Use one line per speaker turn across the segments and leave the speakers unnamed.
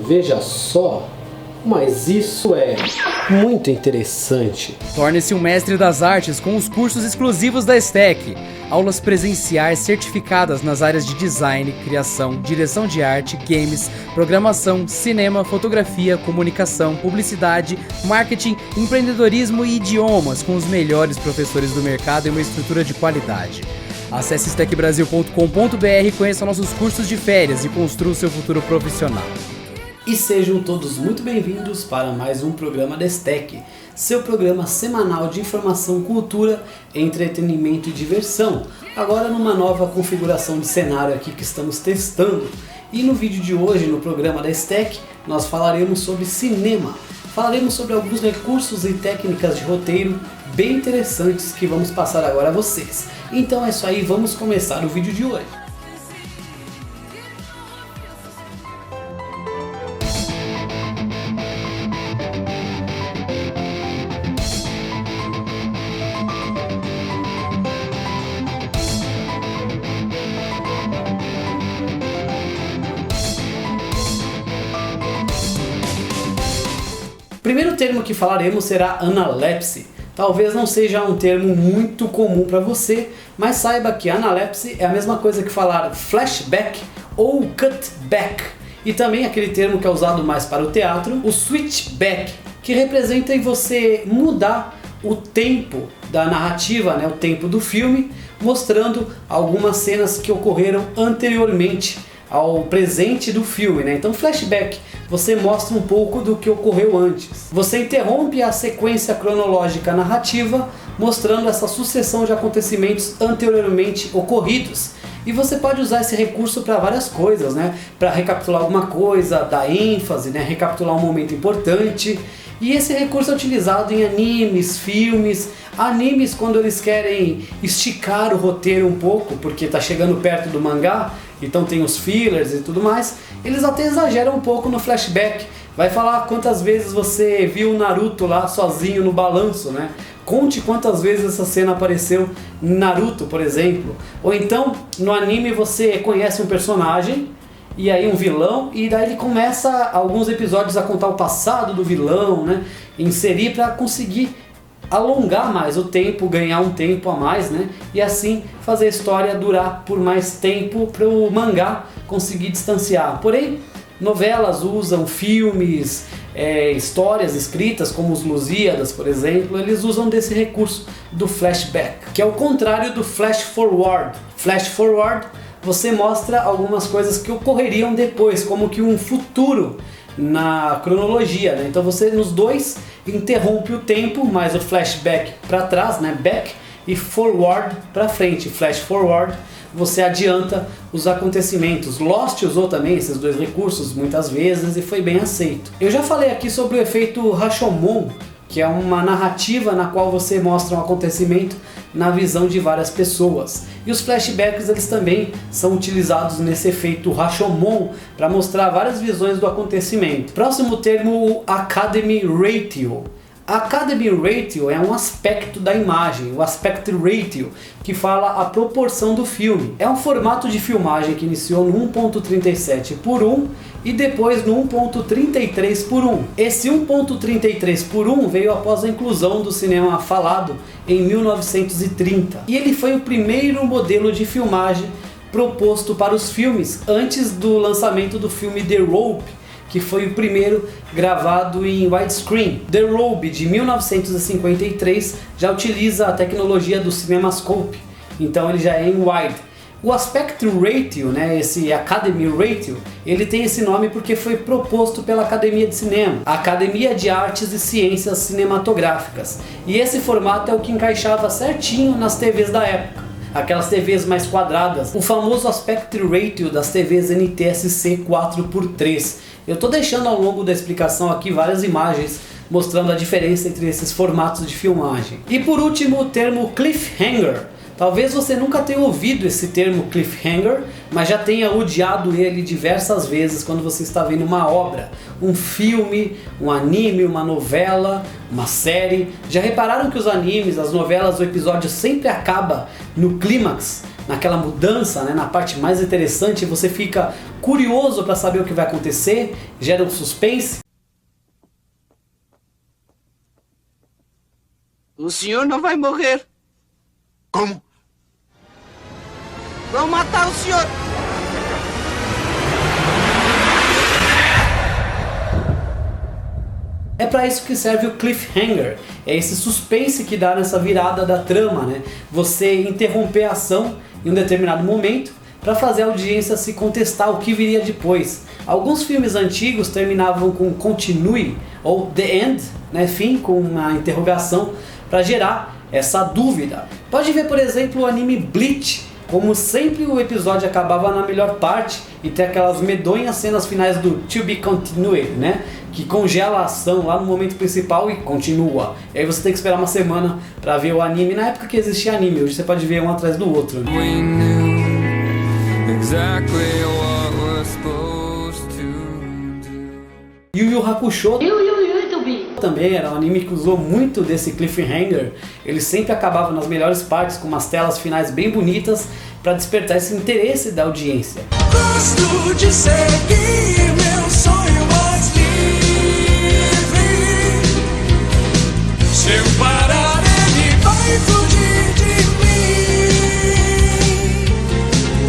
Veja só, mas isso é muito interessante.
Torne-se um mestre das artes com os cursos exclusivos da STEC. Aulas presenciais certificadas nas áreas de design, criação, direção de arte, games, programação, cinema, fotografia, comunicação, publicidade, marketing, empreendedorismo e idiomas com os melhores professores do mercado e uma estrutura de qualidade. Acesse stecbrasil.com.br e conheça nossos cursos de férias e construa o seu futuro profissional.
E sejam todos muito bem-vindos para mais um programa da STEC, seu programa semanal de informação, cultura, entretenimento e diversão. Agora numa nova configuração de cenário aqui que estamos testando. E no vídeo de hoje, no programa da STEC, nós falaremos sobre cinema. Falaremos sobre alguns recursos e técnicas de roteiro bem interessantes que vamos passar agora a vocês. Então é isso aí, vamos começar o vídeo de hoje. O primeiro termo que falaremos será analepse. Talvez não seja um termo muito comum para você, mas saiba que analepse é a mesma coisa que falar flashback ou cutback. E também aquele termo que é usado mais para o teatro, o switchback, que representa em você mudar o tempo da narrativa, o tempo do filme, mostrando algumas cenas que ocorreram anteriormente ao presente do filme, Então flashback, você mostra um pouco do que ocorreu antes. Você interrompe a sequência cronológica narrativa, mostrando essa sucessão de acontecimentos anteriormente ocorridos. E você pode usar esse recurso para várias coisas, Para recapitular alguma coisa, dar ênfase, recapitular um momento importante. E esse recurso é utilizado em animes, filmes. Animes, quando eles querem esticar o roteiro um pouco, porque está chegando perto do mangá, então tem os fillers e tudo mais, eles até exageram um pouco no flashback. Vai falar quantas vezes você viu o Naruto lá sozinho no balanço, Conte quantas vezes essa cena apareceu em Naruto, por exemplo. Ou então, no anime você conhece um personagem, e aí um vilão, e daí ele começa alguns episódios a contar o passado do vilão, Inserir para conseguir alongar mais o tempo, ganhar um tempo a mais, E assim fazer a história durar por mais tempo para o mangá conseguir distanciar. Porém, novelas usam, filmes, histórias escritas como os Lusíadas, por exemplo, eles usam desse recurso do flashback, que é o contrário do flash forward. Flash forward, você mostra algumas coisas que ocorreriam depois, como que um futuro na cronologia, Então você nos dois interrompe o tempo, mas o flashback para trás, back, e forward para frente. Flash forward, você adianta os acontecimentos. Lost usou também esses dois recursos muitas vezes e foi bem aceito. Eu já falei aqui sobre o efeito Rashomon, que é uma narrativa na qual você mostra um acontecimento na visão de várias pessoas. E os flashbacks eles também são utilizados nesse efeito Rashomon para mostrar várias visões do acontecimento. Próximo termo, o Academy Ratio. Academy Ratio é um aspecto da imagem, o Aspect Ratio, que fala a proporção do filme. É um formato de filmagem que iniciou no 1.37:1 e depois no 1.33:1. Esse 1.33:1 veio após a inclusão do cinema falado em 1930. E ele foi o primeiro modelo de filmagem proposto para os filmes antes do lançamento do filme The Rope, que foi o primeiro gravado em widescreen. The Robe, de 1953, já utiliza a tecnologia do CinemaScope, então ele já é em wide. O Aspect Ratio, esse Academy Ratio, ele tem esse nome porque foi proposto pela Academia de Cinema, a Academia de Artes e Ciências Cinematográficas. E esse formato é o que encaixava certinho nas TVs da época, aquelas TVs mais quadradas, o famoso Aspect Ratio das TVs NTSC 4:3. Eu estou deixando ao longo da explicação aqui várias imagens mostrando a diferença entre esses formatos de filmagem. E por último, o termo cliffhanger. Talvez você nunca tenha ouvido esse termo cliffhanger, mas já tenha odiado ele diversas vezes quando você está vendo uma obra, um filme, um anime, uma novela, uma série. Já repararam que os animes, as novelas, o episódio sempre acaba no clímax, naquela mudança, né, na parte mais interessante, você fica curioso para saber o que vai acontecer, gera um suspense.
O senhor não vai morrer.
Como?
Vão matar o senhor.
É para isso que serve o cliffhanger, é esse suspense que dá nessa virada da trama, né? Você interromper a ação em um determinado momento para fazer a audiência se contestar o que viria depois. Alguns filmes antigos terminavam com continue ou the end, né? Fim, com uma interrogação para gerar essa dúvida. Pode ver, por exemplo, o anime Bleach, como sempre o episódio acabava na melhor parte e tem aquelas medonhas cenas finais do to be continued, né? Que congela a ação lá no momento principal e continua. E aí você tem que esperar uma semana para ver o anime. Na época que existia anime, hoje você pode ver um atrás do outro, né? Yu Yu Hakusho também era um anime que usou muito desse cliffhanger. Ele sempre acabava nas melhores partes com umas telas finais bem bonitas para despertar esse interesse da audiência.
Gosto de seguir meu sonho mais livre. Se eu parar, ele vai fugir de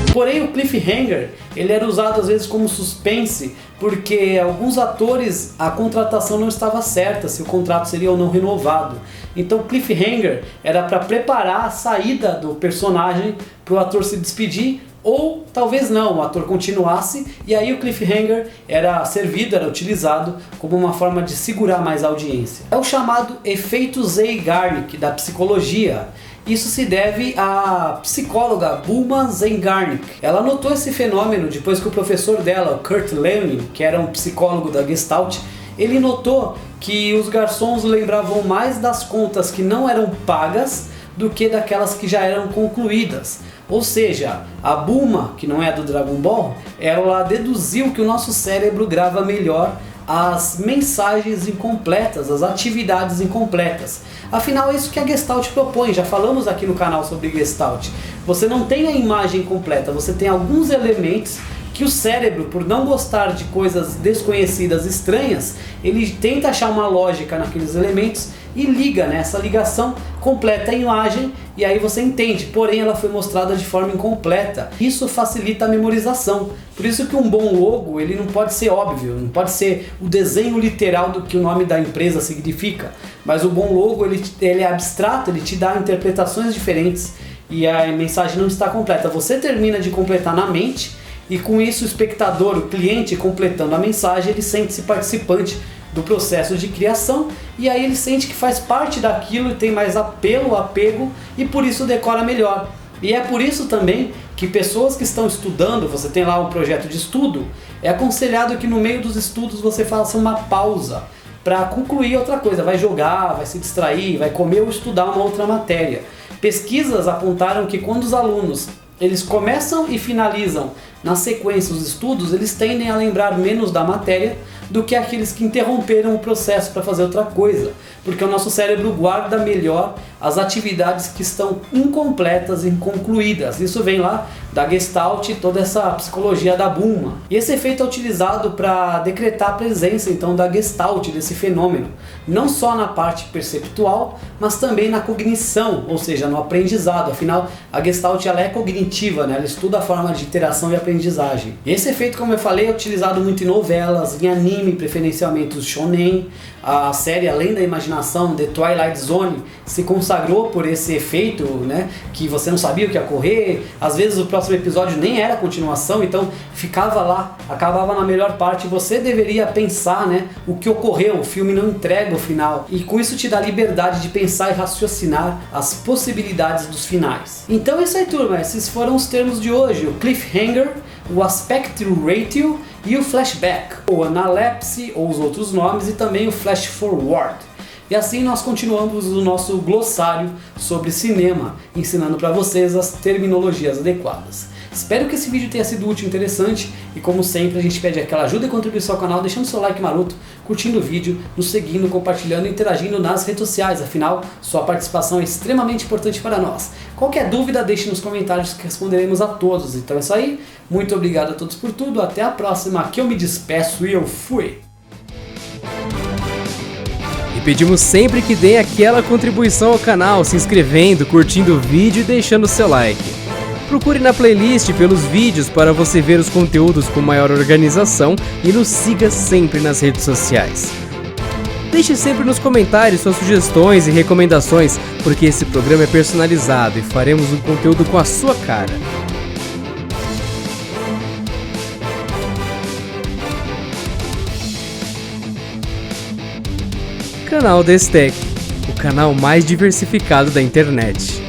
mim.
Porém, o cliffhanger ele era usado às vezes como suspense, porque alguns atores, a contratação não estava certa, se o contrato seria ou não renovado. Então o cliffhanger era para preparar a saída do personagem para o ator se despedir, ou talvez não, o ator continuasse, e aí o cliffhanger era servido, era utilizado como uma forma de segurar mais a audiência. É o chamado efeito Zeigarnik da psicologia. Isso se deve à psicóloga Bulma Zeigarnik. Ela notou esse fenômeno depois que o professor dela, o Kurt Lewin, que era um psicólogo da Gestalt, ele notou que os garçons lembravam mais das contas que não eram pagas do que daquelas que já eram concluídas. Ou seja, a Bulma, que não é do Dragon Ball, ela deduziu que o nosso cérebro grava melhor as mensagens incompletas, as atividades incompletas. Afinal, é isso que a Gestalt propõe, já falamos aqui no canal sobre Gestalt. Você não tem a imagem completa, você tem alguns elementos que o cérebro, por não gostar de coisas desconhecidas, estranhas, ele tenta achar uma lógica naqueles elementos e liga, né? Essa ligação completa a imagem e aí você entende, porém ela foi mostrada de forma incompleta. Isso facilita a memorização. Por isso que um bom logo ele não pode ser óbvio, não pode ser o desenho literal do que o nome da empresa significa, mas o bom logo ele é abstrato, ele te dá interpretações diferentes e a mensagem não está completa. Você termina de completar na mente e com isso o espectador, o cliente completando a mensagem, ele sente-se participante do processo de criação e aí ele sente que faz parte daquilo e tem mais apego e por isso decora melhor. E é por isso também que pessoas que estão estudando, você tem lá um projeto de estudo, é aconselhado que no meio dos estudos você faça uma pausa para concluir outra coisa, vai jogar, vai se distrair, vai comer ou estudar uma outra matéria. Pesquisas apontaram que quando os alunos eles começam e finalizam na sequência os estudos, eles tendem a lembrar menos da matéria do que aqueles que interromperam o processo para fazer outra coisa, porque o nosso cérebro guarda melhor as atividades que estão incompletas, inconcluídas. Isso vem lá da Gestalt e toda essa psicologia da Bulma. E esse efeito é utilizado para decretar a presença então da Gestalt, desse fenômeno, não só na parte perceptual, mas também na cognição, ou seja, no aprendizado. Afinal, a Gestalt ela é cognitiva, né? Ela estuda a forma de interação e aprendizagem. E esse efeito, como eu falei, é utilizado muito em novelas, em anime, preferencialmente os shonen. A série Além da Imaginação, The Twilight Zone, se consagrou por esse efeito, né, que você não sabia o que ia ocorrer, às vezes o próximo episódio nem era continuação, então ficava lá, acabava na melhor parte, você deveria pensar, né, o que ocorreu, o filme não entrega o final, e com isso te dá liberdade de pensar e raciocinar as possibilidades dos finais. Então é isso aí, turma, esses foram os termos de hoje, o cliffhanger, o aspect ratio e o flashback, ou analepse, ou os outros nomes, e também o flash forward. E assim nós continuamos o nosso glossário sobre cinema, ensinando para vocês as terminologias adequadas. Espero que esse vídeo tenha sido útil e interessante, e como sempre a gente pede aquela ajuda e contribuição ao canal, deixando seu like maroto, curtindo o vídeo, nos seguindo, compartilhando e interagindo nas redes sociais, afinal, sua participação é extremamente importante para nós. Qualquer dúvida, deixe nos comentários que responderemos a todos. Então é isso aí, muito obrigado a todos por tudo, até a próxima, aqui eu me despeço e eu fui!
E pedimos sempre que deem aquela contribuição ao canal, se inscrevendo, curtindo o vídeo e deixando seu like. Procure na playlist pelos vídeos para você ver os conteúdos com maior organização e nos siga sempre nas redes sociais. Deixe sempre nos comentários suas sugestões e recomendações, porque esse programa é personalizado e faremos um conteúdo com a sua cara. Canal da Stack, o canal mais diversificado da internet.